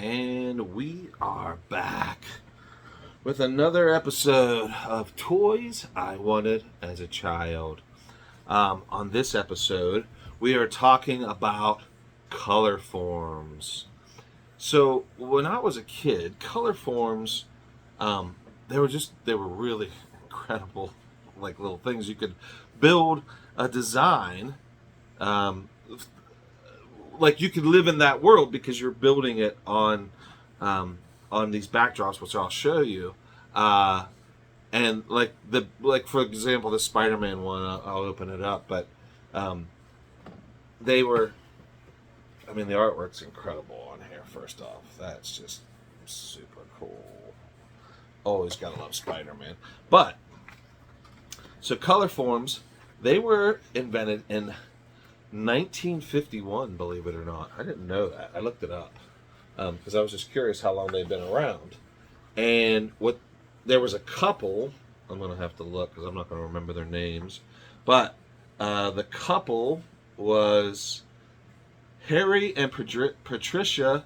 And we are back with another episode of Toys I Wanted as a Child. On this episode, we are talking about Colorforms. So, when I was a kid, Colorforms, um, they were really incredible, like little things. You could build a design, um, like you could live in that world because you're building it um, on these backdrops, which I'll show you. Uh, and like for example, the Spider-Man one, I'll open it up, but um, they were. I mean, the artwork's incredible on here. First off, that's just super cool. Always gotta love Spider-Man. But so Colorforms, they were invented in 1951, believe it or not. I didn't know that. I looked it up because I was just curious how long they'd been around. And there was a couple. I'm going to have to look because I'm not going to remember their names. But the couple was Harry and Patricia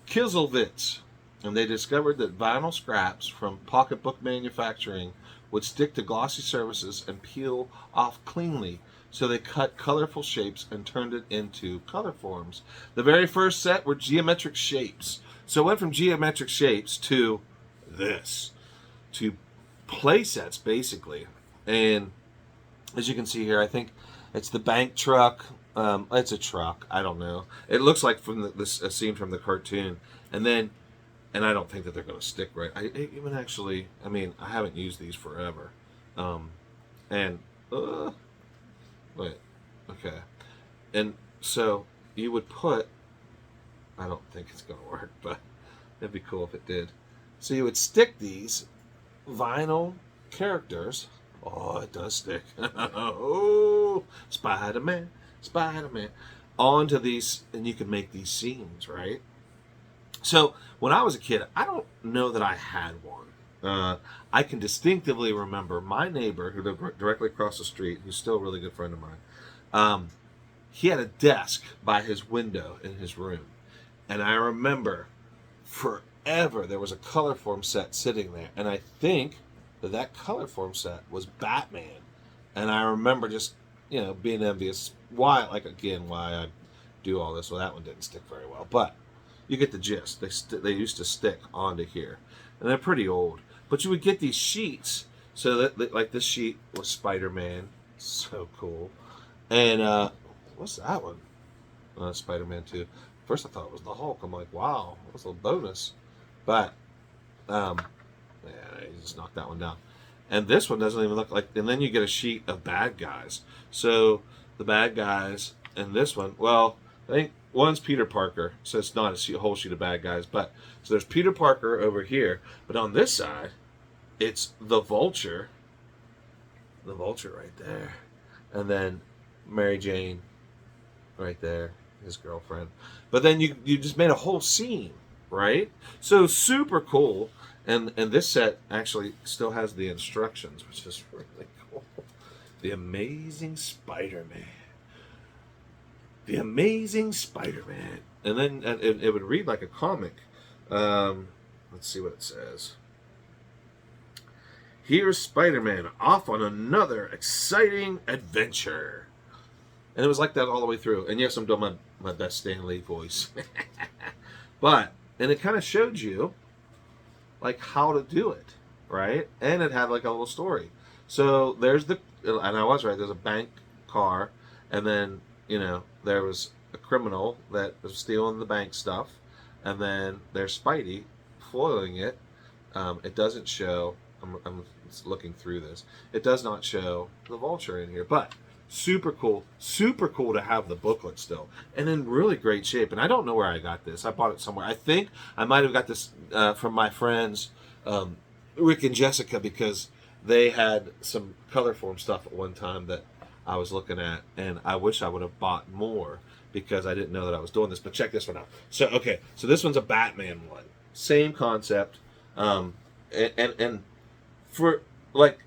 Kieselwitz. And they discovered that vinyl scraps from pocketbook manufacturing would stick to glossy surfaces and peel off cleanly. So they cut colorful shapes and turned it into Colorforms. The very first set were geometric shapes. So it went from geometric shapes to this, to playsets basically. And as you can see here, I think it's the bank truck. It's a truck. I don't know. It looks like from this a scene from the cartoon. And I don't think that they're going to stick right. I mean, I haven't used these forever. And wait, okay. And so you would put, I don't think it's going to work, but it'd be cool if it did. So you would stick these vinyl characters. Oh, it does stick. Oh, Spider-Man, Spider-Man. Onto these, and you can make these scenes, right? So when I was a kid, I don't know that I had one. I can distinctively remember my neighbor who lived directly across the street, who's still a really good friend of mine. He had a desk by his window in his room. And I remember forever there was a Colorform set sitting there. And I think that Colorform set was Batman. And I remember just, being envious. Why I do all this. Well, that one didn't stick very well. But you get the gist. They used to stick onto here. And they're pretty old. But you would get these sheets. So that like this sheet was Spider-Man. So cool. And what's that one? Spider-Man 2. First I thought it was the Hulk. I'm like, wow, that's a little bonus. But yeah, you just knocked that one down. And this one doesn't even look like. And then you get a sheet of bad guys. So the bad guys and this one, well, I think one's Peter Parker, so it's not a whole sheet of bad guys. But so there's Peter Parker over here, but on this side, it's the Vulture right there, and then Mary Jane right there, his girlfriend. But then you just made a whole scene, right? So super cool. And this set actually still has the instructions, which is really cool. The Amazing Spider-Man. The Amazing Spider-Man. And then it would read like a comic. Let's see what it says. Here's Spider-Man off on another exciting adventure. And it was like that all the way through. And yes, I'm doing my best Stan Lee voice. And it kind of showed you like how to do it, right? And it had like a little story. So there's and I was right, there's a bank car, and then, there was a criminal that was stealing the bank stuff, and then there's Spidey foiling it. It doesn't show, I'm looking through this, it does not show the Vulture in here, but super cool to have the booklet still, and in really great shape. And I don't know where I got this. I bought it somewhere. I think I might have got this from my friends Rick and Jessica, because they had some Colorform stuff at one time that I was looking at, and I wish I would have bought more because I didn't know that I was doing this. But check this one out. So this one's a Batman one, same concept, and for like,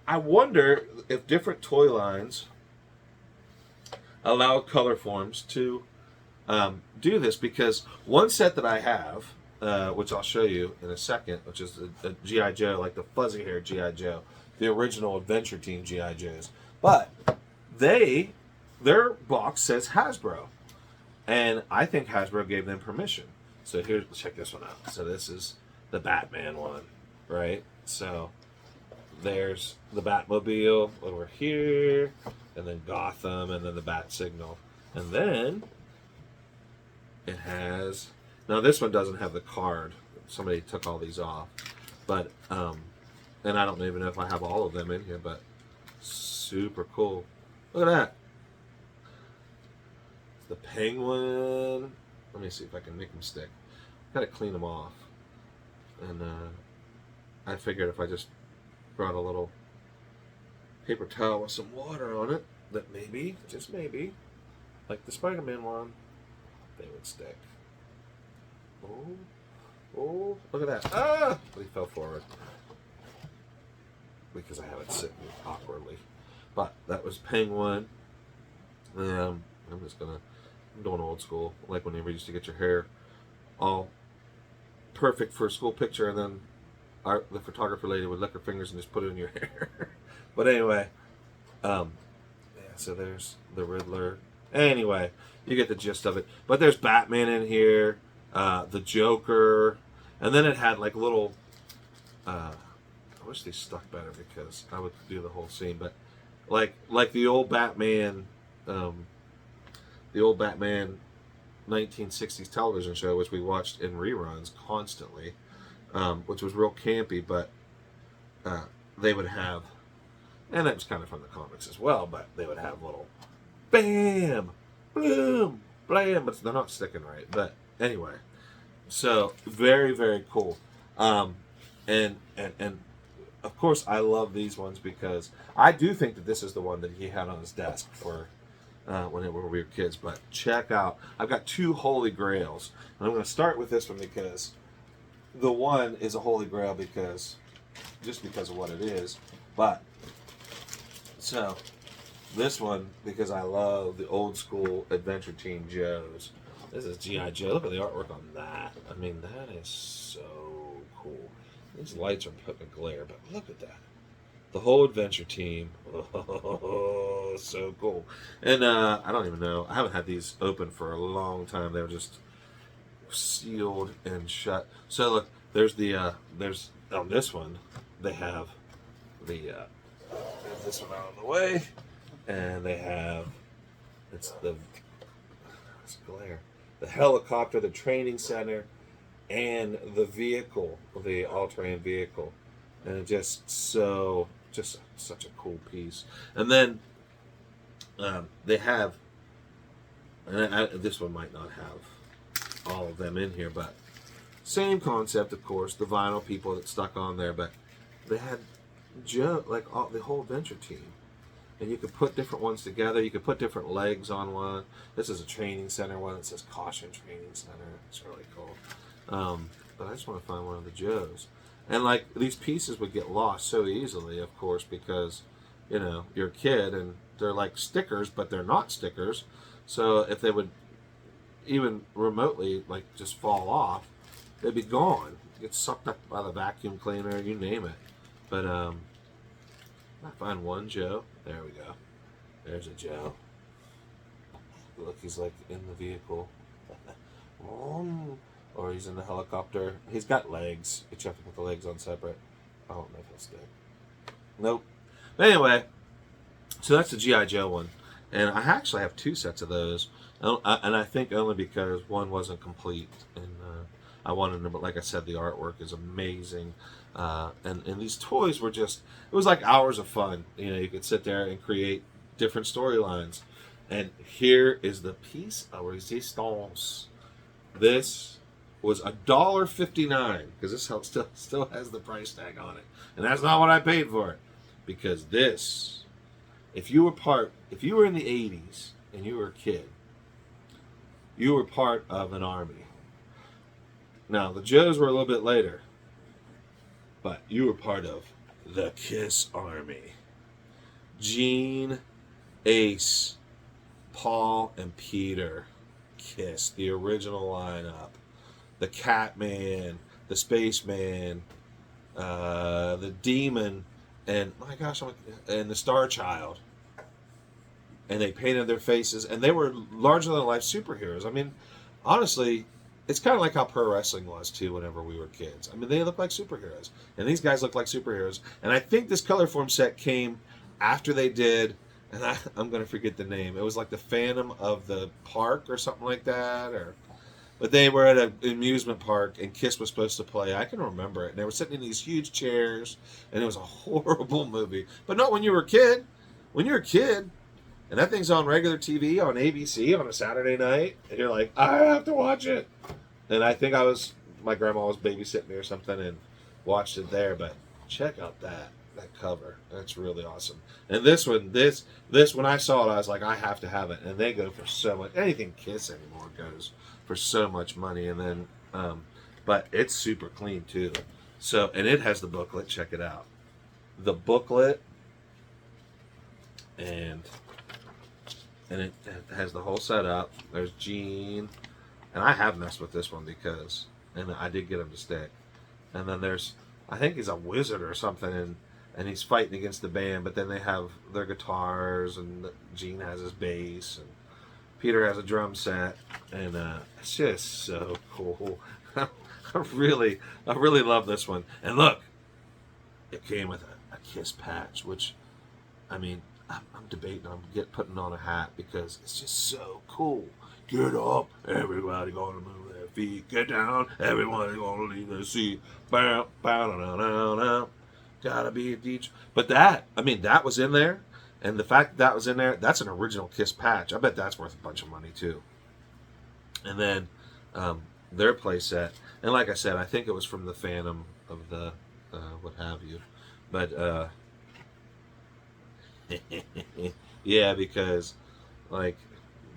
I wonder if different toy lines allow Colorforms to do this, because one set that I have, which I'll show you in a second, which is a G.I. Joe, like the fuzzy haired G.I. Joe, the original Adventure Team G.I. Joes. But their box says Hasbro. And I think Hasbro gave them permission. So here, check this one out. So this is the Batman one, right? So there's the Batmobile over here, and then Gotham, and then the Bat Signal. And then it has, now this one doesn't have the card. Somebody took all these off. But, and I don't even know if I have all of them in here, but super cool. Look at that. The Penguin. Let me see if I can make them stick. Gotta clean them off. And I figured if I just brought a little paper towel with some water on it, that maybe, just maybe, like the Spider-Man one, they would stick. Oh, look at that. Ah! But he fell forward. Because I have it sitting awkwardly. But that was Penguin. I'm just gonna, I'm going old school, like whenever you used to get your hair all perfect for a school picture, and then the photographer lady would lick her fingers and just put it in your hair. But anyway, yeah, so there's the Riddler. Anyway, you get the gist of it. But there's Batman in here, the Joker, and then it had like little, I wish they stuck better because I would do the whole scene, but like the old Batman, the old Batman 1960s television show, which we watched in reruns constantly, which was real campy, but they would have, and it was kind of from the comics as well, but they would have little bam, boom, blam, but they're not sticking right. But anyway, so very, very cool. And of course, I love these ones because I do think that this is the one that he had on his desk for whenever we were kids. But check out, I've got two Holy Grails, and I'm going to start with this one because the one is a Holy Grail because just because of what it is. But so this one, because I love the old school Adventure Team Joes. This is G.I. Joe. Look at the artwork on that. I mean, that is so cool. These lights are putting a glare, but look at that. The whole Adventure Team. Oh, so cool. And I don't even know. I haven't had these open for a long time. They were just sealed and shut. So look, there's the, there's, on this one, they have the, this one out of the way. And they have, it's glare. The helicopter, the training center, and the vehicle, the all-terrain vehicle. And it just such a cool piece. And then they have, and this one might not have all of them in here, but same concept, of course, the vinyl people that stuck on there, but they had Joe, like the whole Adventure Team. And you could put different ones together. You could put different legs on one. This is a training center one that says Caution Training Center. It's really cool. But I just want to find one of the Joes. And like these pieces would get lost so easily, of course, because you know you're a kid and they're like stickers, but they're not stickers. So if they would even remotely like just fall off, they'd be gone. Get sucked up by the vacuum cleaner, you name it. But I find one Joe. There we go. There's a Joe. Look, he's like in the vehicle. Or he's in the helicopter. He's got legs. You have to put the legs on separate. I don't know if he'll stick. Nope. But anyway, so that's the G.I. Joe one. And I actually have two sets of those. And I think only because one wasn't complete. And I wanted them, but like I said, the artwork is amazing. And these toys were just, it was like hours of fun. You know, you could sit there and create different storylines. And here is the piece of resistance. This was $1.59 because this still has the price tag on it. And that's not what I paid for it. Because this, if you were in the 80s and you were a kid, you were part of an army. Now, the Joes were a little bit later. But you were part of the Kiss Army. Gene, Ace, Paul, and Peter. Kiss, the original lineup, the Catman, the Spaceman, the Demon, and my gosh, and the Star Child. And they painted their faces, and they were larger than life superheroes. I mean, honestly, it's kind of like how pro wrestling was too whenever we were kids. I mean, they look like superheroes, and these guys look like superheroes. And I think this Colorform set came after they did, and I'm going to forget the name. It was like the Phantom of the Park or something like that, but they were at an amusement park, and Kiss was supposed to play. I can remember it. And they were sitting in these huge chairs, and it was a horrible movie. But not when you were a kid. When you're a kid, and that thing's on regular TV on ABC on a Saturday night, and you're like, I have to watch it. And I think my grandma was babysitting me or something and watched it there. But check out that cover. That's really awesome. And this one, when I saw it, I was like, I have to have it. And they go for so much. Anything Kiss anymore goes for so much money. And then, but it's super clean too. So, and it has the booklet. Check it out. The booklet, and it has the whole setup. There's Gene, and I have messed with this one and I did get him to stick. And then I think he's a wizard or something, and he's fighting against the band. But then they have their guitars, and Gene has his bass, and Peter has a drum set, and it's just so cool. I really love this one. And look, it came with a Kiss patch, which, I mean, I'm debating on putting on a hat because it's just so cool. Get up, everybody gonna move their feet. Get down, everybody gonna leave their seat. Bow, bow, down, down, down. Gotta be a DJ. But that was in there, and the fact that was in there, that's an original Kiss patch. I bet that's worth a bunch of money too. And then their playset, and like I said, I think it was from the Phantom of the what have you, but. Yeah, because like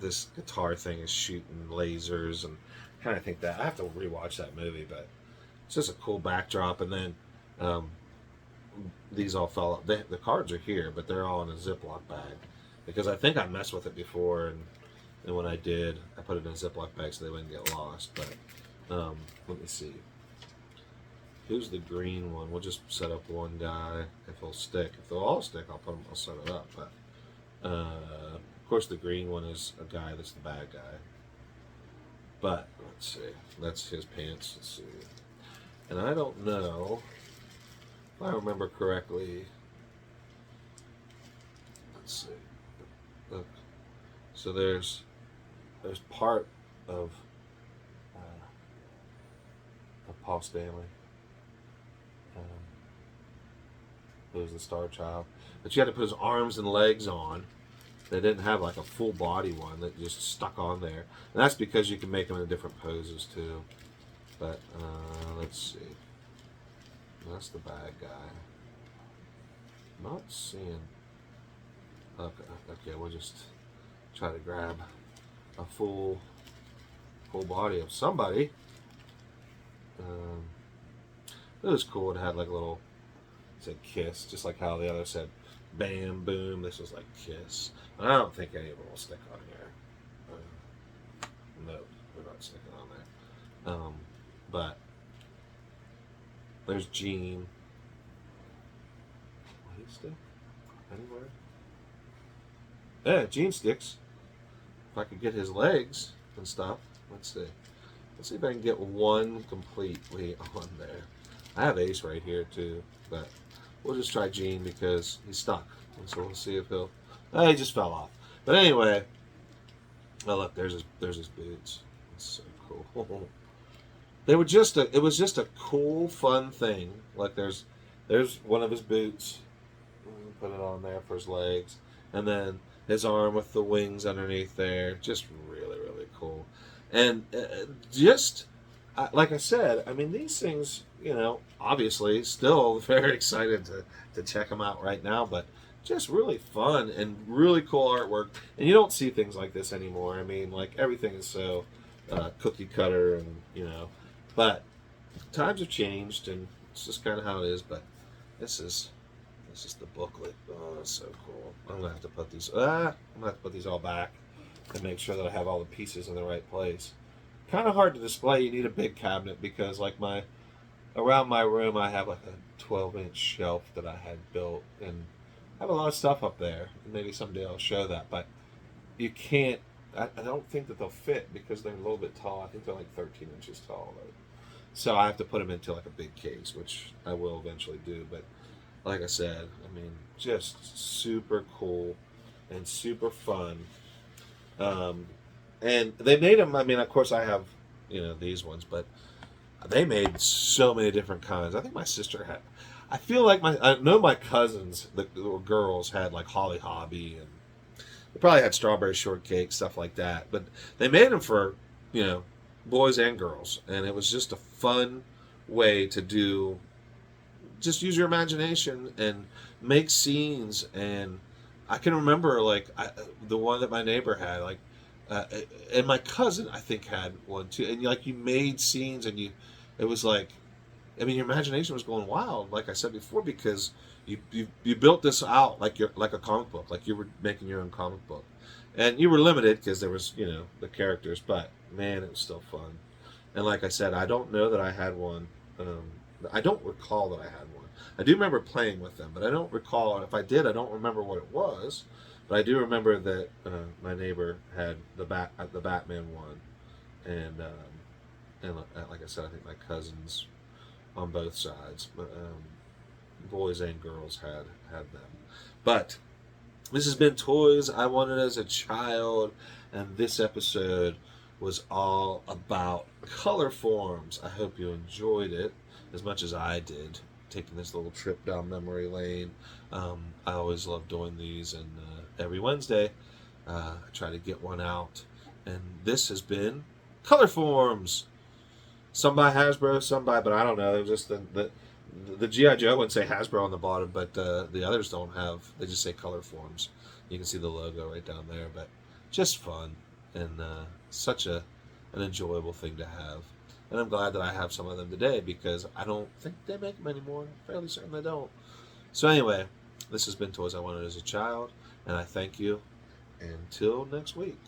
this guitar thing is shooting lasers, and kind of think that I have to rewatch that movie, but it's just a cool backdrop. And then these all fell out. The cards are here, but they're all in a Ziploc bag because I think I messed with it before, and when I did, I put it in a Ziploc bag so they wouldn't get lost. But let me see. Who's the green one? We'll just set up one guy if he'll stick. If they'll all stick, I'll set it up. But of course, the green one is a guy that's the bad guy. But let's see. That's his pants. Let's see. And I don't know if I remember correctly. Let's see. Look. So there's part of Paul Stanley. It was the Star Child. But you had to put his arms and legs on. They didn't have like a full body one that just stuck on there. And that's because you can make them in different poses too. But let's see. That's the bad guy. Not seeing. Okay, we'll just try to grab a full body of somebody. It was cool. It had like a little. Said Kiss, just like how the other said Bam Boom. This was like Kiss. And I don't think any of them will stick on here. No, we're not sticking on there. But there's Gene. Will he stick anywhere? Yeah, Gene sticks. If I could get his legs and stuff. Let's see. Let's see if I can get one completely on there. I have Ace right here too, but we'll just try Gene because he's stuck. And so we'll see if he'll. Oh, he just fell off. But anyway, oh look, there's his boots. It's so cool. They were just it was just a cool, fun thing. Like there's one of his boots. Put it on there for his legs, and then his arm with the wings underneath there. Just really, really cool. And just like I said, I mean these things. You know, obviously, still very excited to check them out right now, but just really fun and really cool artwork. And you don't see things like this anymore. I mean, like everything is so cookie cutter, and you know, but times have changed, and it's just kind of how it is. But this is the booklet. Oh, that's so cool. I'm gonna have to put these. I'm gonna have to put these all back and make sure that I have all the pieces in the right place. Kind of hard to display. You need a big cabinet because like my around my room I have like a 12-inch shelf that I had built, and I have a lot of stuff up there. Maybe someday I'll show that, but you can't. I don't think that they'll fit because they're a little bit tall. I think they're like 13 inches tall. Though. So I have to put them into like a big case, which I will eventually do. But like I said, I mean, just super cool and super fun. Um, and they made them. I mean, of course, I have these ones, but they made so many different kinds. I think my sister had. I know my cousins, the little girls, had like Holly Hobby, and they probably had strawberry shortcake, stuff like that. But they made them for you know boys and girls, and it was just a fun way to do. Just use your imagination and make scenes. And I can remember the one that my neighbor had, uh, and my cousin I think had one too. And like you made scenes, and it was like, I mean, your imagination was going wild, like I said before, because you built this out like you're like a comic book, like you were making your own comic book, and you were limited because there was the characters, but man, it was still fun. And like I said, I don't know that I had one. I don't recall that I had one. I do remember playing with them, but I don't recall. If I did, I don't remember what it was. But I do remember that my neighbor had the Batman one, and like I said, I think my cousins on both sides, but boys and girls had them. But this has been Toys I Wanted as a Child, and this episode was all about Colorforms. I hope you enjoyed it as much as I did, taking this little trip down memory lane. I always love doing these, and every Wednesday I try to get one out. And this has been Colorforms. Some by Hasbro, some by, but I don't know. It was just the GI Joe would say Hasbro on the bottom, but the others don't have. They just say Colorforms. You can see the logo right down there, but just fun and such an enjoyable thing to have. And I'm glad that I have some of them today because I don't think they make them anymore. I'm fairly certain they don't. So anyway, this has been Toys I Wanted as a Child, and I thank you. Until next week.